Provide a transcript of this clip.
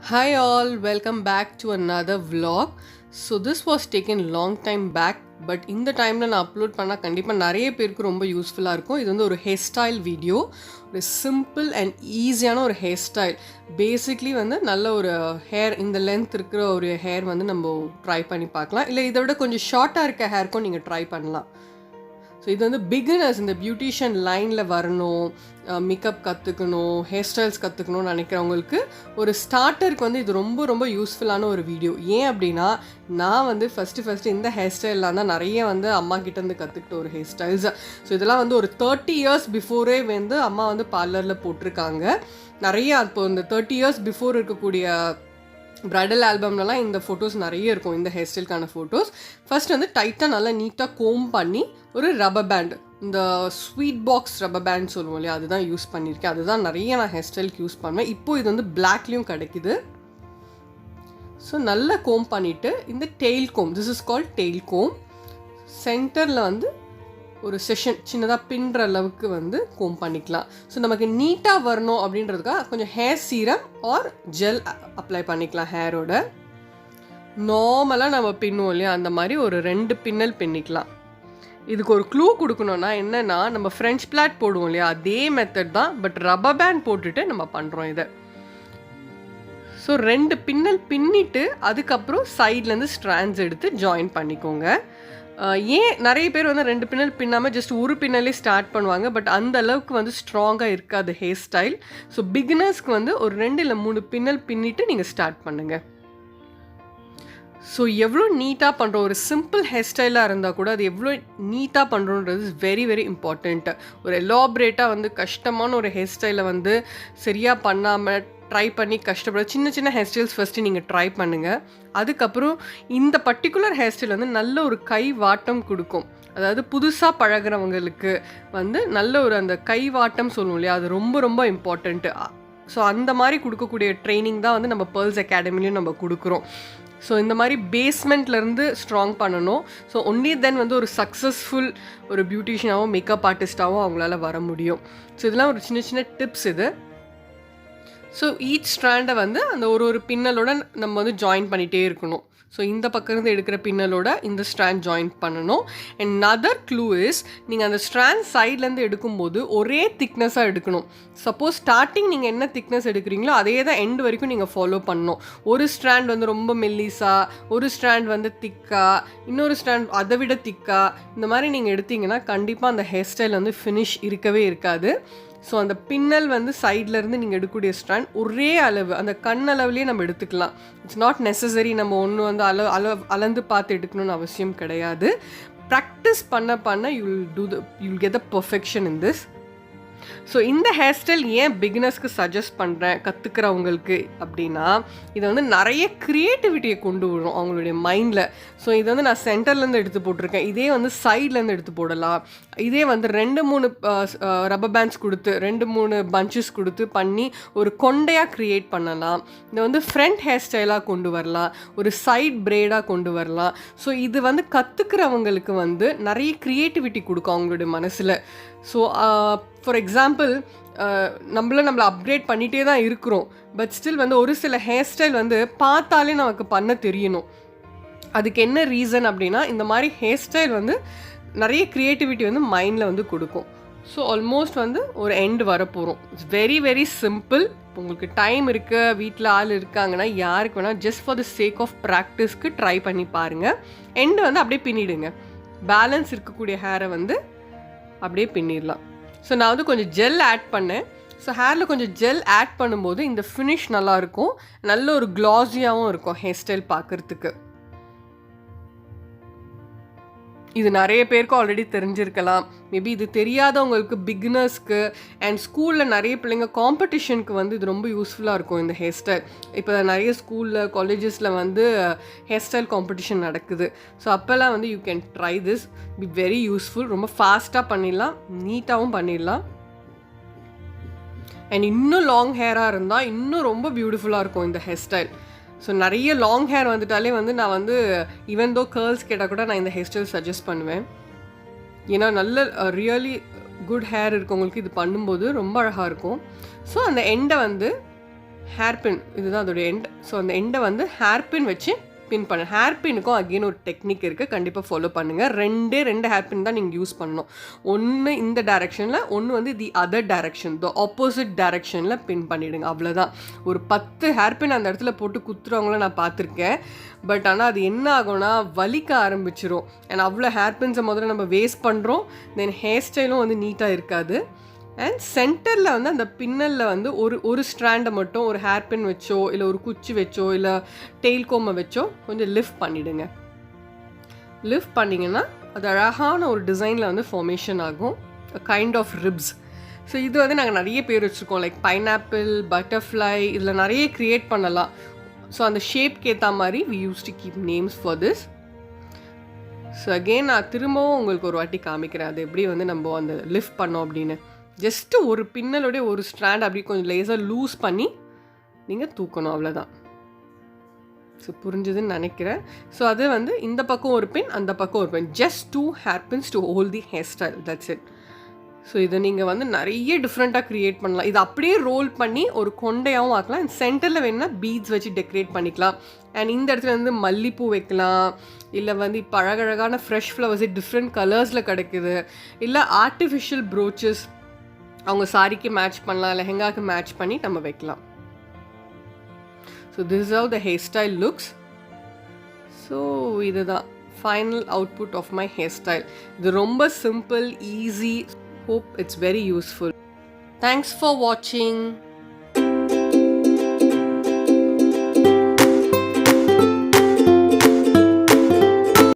Hi all, welcome back to another vlog. So this was taken long time back, but இந்த டைமில் நான் upload பண்ணால் கண்டிப்பாக நிறைய பேருக்கு ரொம்ப யூஸ்ஃபுல்லாக இருக்கும். இது வந்து ஒரு ஹேர் ஸ்டைல் வீடியோ, ஒரு சிம்பிள் அண்ட் ஈஸியான ஒரு ஹேர் ஸ்டைல். பேசிக்லி வந்து நல்ல ஒரு ஹேர் இந்த லென்த் இருக்கிற ஒரு ஹேர் வந்து நம்ம ட்ரை பண்ணி பார்க்கலாம், இல்லை இதை விட கொஞ்சம் ஷார்ட்டாக இருக்க ஹேருக்கும் நீங்கள் ட்ரை பண்ணலாம். ஸோ இது வந்து பிகினர்ஸ் இந்த பியூட்டிஷியன் லைனில் வரணும், மேக்கப் கற்றுக்கணும், ஹேர் ஸ்டைல்ஸ் கற்றுக்கணும்னு நினைக்கிறவங்களுக்கு ஒரு ஸ்டார்டருக்கு வந்து இது ரொம்ப ரொம்ப யூஸ்ஃபுல்லான ஒரு வீடியோ. ஏன் அப்படின்னா நான் வந்து ஃபஸ்ட்டு இந்த ஹேர் ஸ்டைல்லாம் தான் நிறைய வந்து அம்மா கிட்டேருந்து கற்றுக்கிட்ட ஒரு ஹேர் ஸ்டைல்ஸ். ஸோ இதெல்லாம் வந்து ஒரு 30 years பிஃபோரே வந்து அம்மா வந்து பார்லரில் போட்டிருக்காங்க. நிறைய அப்போது இந்த 30 years பிஃபோர் இருக்கக்கூடிய ப்ரைடல் ஆல்பம்லலாம் இந்த ஃபோட்டோஸ் நிறைய இருக்கும், இந்த ஹேர் ஸ்டைலுக்கான ஃபோட்டோஸ். ஃபர்ஸ்ட் வந்து டைட்டாக நல்லா நீட்டாக கோம் பண்ணி ஒரு ரப்பர் பேண்ட், இந்த ஸ்வீட் பாக்ஸ் ரப்பர் பேண்ட் சொல்லுவோம் இல்லையா, அதுதான் யூஸ் பண்ணியிருக்கேன். அதுதான் நிறைய நான் ஹேர் ஸ்டைலுக்கு யூஸ் பண்ணுவேன். இப்போது இது வந்து பிளாக்லேயும் கிடைக்குது. ஸோ நல்லா கோம் பண்ணிவிட்டு இந்த tail comb, this is called tail comb, சென்டரில் வந்து ஒரு செஷன் சின்னதாக பின்னுற அளவுக்கு வந்து கோம் பண்ணிக்கலாம். ஸோ நமக்கு நீட்டாக வரணும் அப்படின்றதுக்காக கொஞ்சம் hair serum or gel apply பண்ணிக்கலாம். ஹேரோட நார்மலாக நம்ம பின்னுவோம் இல்லையா, அந்த மாதிரி ஒரு 2 பின்னல் பின்னிக்கலாம். இதுக்கு ஒரு க்ளூ கொடுக்கணுன்னா என்னென்னா, நம்ம ஃப்ரெஞ்ச் பிளாட் போடுவோம் இல்லையா, அதே மெத்தட் தான், பட் ரப்பர் பேண்ட் போட்டுட்டு நம்ம பண்ணுறோம் இதை. ஸோ 2 பின்னல் பின்னிட்டு அதுக்கப்புறம் சைட்லேருந்து ஸ்ட்ராண்ட்ஸ் எடுத்து ஜாயின் பண்ணிக்கோங்க. ஏன் நிறைய பேர் வந்து 2 பின்னல் பின்னாமல் ஜஸ்ட் ஒரு பின்னலே ஸ்டார்ட் பண்ணுவாங்க, பட் அந்த அளவுக்கு வந்து ஸ்ட்ராங்காக இருக்காது ஹேர் ஸ்டைல். ஸோ பிகினர்ஸ்க்கு வந்து ஒரு 2 இல்லை 3 பின்னல் பின்னிட்டு நீங்கள் ஸ்டார்ட் பண்ணுங்கள். ஸோ எவ்வளோ நீட்டாக பண்ணுறோம், ஒரு சிம்பிள் ஹேர் ஸ்டைலாக இருந்தால் கூட அது எவ்வளோ நீட்டாக பண்ணுறோன்றது இஸ் வெரி வெரி இம்பார்ட்டண்ட்டு. ஒரு எலாபரேட்டாக வந்து கஷ்டமான ஒரு ஹேர் ஸ்டைலை வந்து சரியாக பண்ணாமல் ட்ரை பண்ணி கஷ்டப்பட சின்ன ஹேர் ஸ்டைல்ஸ் ஃபஸ்ட்டு நீங்கள் ட்ரை பண்ணுங்கள். அதுக்கப்புறம் இந்த பர்டிகுலர் ஹேர் ஸ்டைல் வந்து நல்ல ஒரு கை வாட்டம் கொடுக்கும். அதாவது புதுசாக பழகிறவங்களுக்கு வந்து நல்ல ஒரு அந்த கை வாட்டம் சொல்லுவோம் இல்லையா, அது ரொம்ப ரொம்ப இம்பார்ட்டண்ட்டு. ஸோ அந்த மாதிரி கொடுக்கக்கூடிய ட்ரைனிங் தான் வந்து நம்ம பேர்ல்ஸ் அகாடமிலையும் நம்ம கொடுக்குறோம். ஸோ இந்த மாதிரி பேஸ்மெண்ட்லேருந்து ஸ்ட்ராங் பண்ணணும். ஸோ ஒன்லி தென் வந்து ஒரு சக்ஸஸ்ஃபுல் ஒரு பியூட்டிஷியனாகவும் மேக்கப் ஆர்டிஸ்ட்டாகவும் அவங்களால வர முடியும். ஸோ இதெல்லாம் ஒரு சின்ன டிப்ஸ் இது. ஸோ ஈச் ஸ்ட்ராண்டை வந்து அந்த ஒரு பின்னலோட நம்ம வந்து ஜாயின் பண்ணிகிட்டே இருக்கணும். ஸோ இந்த பக்கம் இருந்து எடுக்கிற பின்னலோட இந்த ஸ்ட்ராண்ட் ஜாயின் பண்ணணும். அண்ட் அதர் க்ளூ இஸ், நீங்கள் அந்த ஸ்ட்ராண்ட் சைட்லேருந்து எடுக்கும்போது ஒரே திக்னஸாக எடுக்கணும். சப்போஸ் ஸ்டார்டிங் நீங்கள் என்ன திக்னஸ் எடுக்கிறீங்களோ அதே தான் எண்ட் வரைக்கும் நீங்கள் ஃபாலோ பண்ணணும். ஒரு ஸ்ட்ராண்ட் வந்து ரொம்ப மெல்லிஸாக, ஒரு ஸ்ட்ராண்ட் வந்து திக்காக, இன்னொரு ஸ்ட்ராண்ட் அதை விட திக்காக, இந்த மாதிரி நீங்கள் எடுத்தீங்கன்னா கண்டிப்பாக அந்த ஹேர் ஸ்டைல் வந்து ஃபினிஷ் இருக்கவே இருக்காது. ஸோ அந்த பின்னல் வந்து சைட்லேருந்து நீங்கள் எடுக்கக்கூடிய ஸ்ட்ராண்ட் ஒரே அளவு, அந்த கண் அளவுலேயே நம்ம எடுத்துக்கலாம். இட்ஸ் நாட் நெசசரி நம்ம ஒன்று வந்து அளந்து பார்த்து எடுக்கணும்னு அவசியம் கிடையாது. ப்ராக்டிஸ் பண்ண you'll get the perfection in this. So இந்த ஹேர் ஸ்டைல் ஏன் பிகினர்ஸ்க்கு சஜஸ்ட் பண்ணுறேன் கற்றுக்கிறவங்களுக்கு அப்படின்னா, இதை வந்து நிறைய க்ரியேட்டிவிட்டியை கொண்டு வரும் அவங்களுடைய மைண்டில். ஸோ இதை வந்து நான் சென்டர்லேருந்து எடுத்து போட்டிருக்கேன், இதே வந்து சைட்லேருந்து எடுத்து போடலாம். இதே வந்து 2-3 ரப்பர் பேண்ட்ஸ் கொடுத்து 2-3 பஞ்சஸ் கொடுத்து பண்ணி ஒரு கொண்டையாக க்ரியேட் பண்ணலாம். இதை வந்து ஃப்ரண்ட் ஹேர் ஸ்டைலாக கொண்டு வரலாம், ஒரு சைட் ப்ரேடாக கொண்டு வரலாம். ஸோ இது வந்து கற்றுக்கிறவங்களுக்கு வந்து நிறைய க்ரியேட்டிவிட்டி கொடுக்கும் அவங்களுடைய மனசில். ஸோ ஃபார் எக்ஸாம்பிள் நம்மளை அப்கிரேட் பண்ணிகிட்டே தான் இருக்கிறோம், பட் ஸ்டில் வந்து ஒரு சில ஹேர் ஸ்டைல் வந்து பார்த்தாலே நமக்கு பண்ண தெரியணும். அதுக்கு என்ன ரீசன் அப்படின்னா, இந்த மாதிரி ஹேர் ஸ்டைல் வந்து நிறைய க்ரியேட்டிவிட்டி வந்து மைண்டில் வந்து கொடுக்கும். ஸோ ஆல்மோஸ்ட் வந்து ஒரு எண்ட் வரப்போகிறோம். It's very very simple. உங்களுக்கு டைம் இருக்குது, வீட்டில் ஆள் இருக்காங்கன்னா யாருக்கு வேணால் just for the sake of ப்ராக்டிஸ்க்கு ட்ரை பண்ணி பாருங்கள். எண்டு வந்து அப்படியே பின்னிடுங்க, பேலன்ஸ் இருக்கக்கூடிய ஹேரை வந்து அப்படியே பின்னிடலாம். ஸோ நான் வந்து கொஞ்சம் ஜெல் ஆட் பண்ணேன். ஸோ ஹேரில் கொஞ்சம் ஜெல் ஆட் பண்ணும்போது இந்த ஃபினிஷ் நல்லாயிருக்கும், நல்ல ஒரு க்ளாஸியாகவும் இருக்கும் ஹேர் ஸ்டைல் பார்க்குறதுக்கு. இது நிறைய பேருக்கு ஆல்ரெடி தெரிஞ்சிருக்கலாம். மேபி இது தெரியாதவங்களுக்கு, பிகினர்ஸ்க்கு அண்ட் ஸ்கூலில் நிறைய பிள்ளைங்க காம்படிஷனுக்கு வந்து இது ரொம்ப யூஸ்ஃபுல்லாக இருக்கும் இந்த ஹேர் ஸ்டைல். இப்போ நிறைய ஸ்கூலில் காலேஜஸில் வந்து ஹேர் ஸ்டைல் காம்படிஷன் நடக்குது. ஸோ அப்போல்லாம் வந்து you can try this, be very useful. ரொம்ப ஃபாஸ்ட்டாக பண்ணிடலாம், நீட்டாகவும் பண்ணிடலாம். அண்ட் இன்னும் லாங் ஹேராக இருந்தால் இன்னும் ரொம்ப பியூட்டிஃபுல்லாக இருக்கும் இந்த ஹேர் ஸ்டைல். ஸோ நிறைய லாங் ஹேர் வந்துட்டாலே வந்து நான் வந்து ஈவன் தோ கேர்ள்ஸ் கேட்டால் கூட நான் இந்த ஹேர் ஸ்டைல் சஜஸ்ட் பண்ணுவேன். ஏன்னா நல்ல ரியலி குட் ஹேர் இருக்கவங்களுக்கு இது பண்ணும்போது ரொம்ப அழகாக இருக்கும். ஸோ அந்த எண்டை வந்து ஹேர் பின் இதுதான் அதோட எண்ட். ஸோ அந்த எண்டை வந்து ஹேர் பின் வச்சு பின் பண்ண. ஹேர் பின்னுக்கும் அகெயின் ஒரு டெக்னிக் இருக்குது, கண்டிப்பாக ஃபாலோ பண்ணுங்கள். ரெண்டு ஹேர் பின் தான் நீங்கள் யூஸ் பண்ணணும். ஒன்று இந்த டைரெக்ஷனில், ஒன்று வந்து the other direction, the opposite டைரெக்ஷனில் பின் பண்ணிவிடுங்க. அவ்வளோதான். ஒரு 10 ஹேர் பின் அந்த இடத்துல போட்டு குத்துறவங்கள நான் பார்த்துருக்கேன். பட் ஆனால் அது என்ன ஆகும்னா வலிக்க ஆரம்பிச்சிரும். ஏன்னா அவ்வளோ ஹேர் பின்ஸை முதல்ல நம்ம வேஸ்ட் பண்ணுறோம். தென் ஹேர் ஸ்டைலும் வந்து நீட்டாக இருக்காது. அண்ட் சென்டரில் வந்து அந்த பின்னலில் வந்து ஒரு ஸ்ட்ராண்டை மட்டும் ஒரு ஹேர் பின் வச்சோ இல்லை ஒரு குச்சி வச்சோ இல்லை டெயில் கோமை வச்சோ கொஞ்சம் லிஃப்ட் பண்ணிவிடுங்க. லிஃப்ட் பண்ணிங்கன்னா அது அழகான ஒரு டிசைனில் வந்து ஃபார்மேஷன் ஆகும், கைண்ட் ஆஃப் ரிப்ஸ். ஸோ இது வந்து நாங்கள் நிறைய பேர் வச்சுருக்கோம், லைக் பைனாப்பிள், பட்டர்ஃப்ளை, இதில் நிறைய க்ரியேட் பண்ணலாம். ஸோ அந்த ஷேப்க்கு ஏற்ற மாதிரி we use to keep names for this. So again நான் திரும்பவும் உங்களுக்கு ஒரு வாட்டி காமிக்கிறேன் அது எப்படி வந்து நம்ம அந்த லிஃப்ட் பண்ணோம் அப்படின்னு. ஜஸ்ட்டு ஒரு பின்னலோடைய ஒரு ஸ்ட்ராண்ட் அப்படி கொஞ்சம் லேசாக லூஸ் பண்ணி நீங்கள் தூக்கணும், அவ்வளோதான். ஸோ புரிஞ்சுதுன்னு நினைக்கிறேன். ஸோ அது வந்து இந்த பக்கம் ஒரு பின், அந்த பக்கம் ஒரு pin, just 2 hair pins to hold the hair style, that's it. So இதை நீங்கள் வந்து நிறைய டிஃப்ரெண்ட்டாக க்ரியேட் பண்ணலாம். இது அப்படியே ரோல் பண்ணி ஒரு கொண்டையாகவும் ஆக்கலாம். அண்ட் சென்டரில் வேணுன்னா பீட்ஸ் வச்சு டெக்கரேட் பண்ணிக்கலாம். அண்ட் இந்த இடத்துல வந்து மல்லிப்பூ வைக்கலாம், இல்லை வந்து இப்போ அழகழகான ஃப்ரெஷ் ஃப்ளவர்ஸ் டிஃப்ரெண்ட் கலர்ஸில் கிடைக்குது, இல்லை ஆர்டிஃபிஷியல் ப்ரோச்சஸ் அவங்க சாரிக்கு மேட்ச் பண்ணலாம், லெஹெங்காக்கு மேட்ச் பண்ணி நம்ம வைக்கலாம். So this is how the hair style looks. So இதுதான் final output of my hair style. இது ரொம்ப simple, easy. Hope it's very useful. Thanks for வாட்சிங்.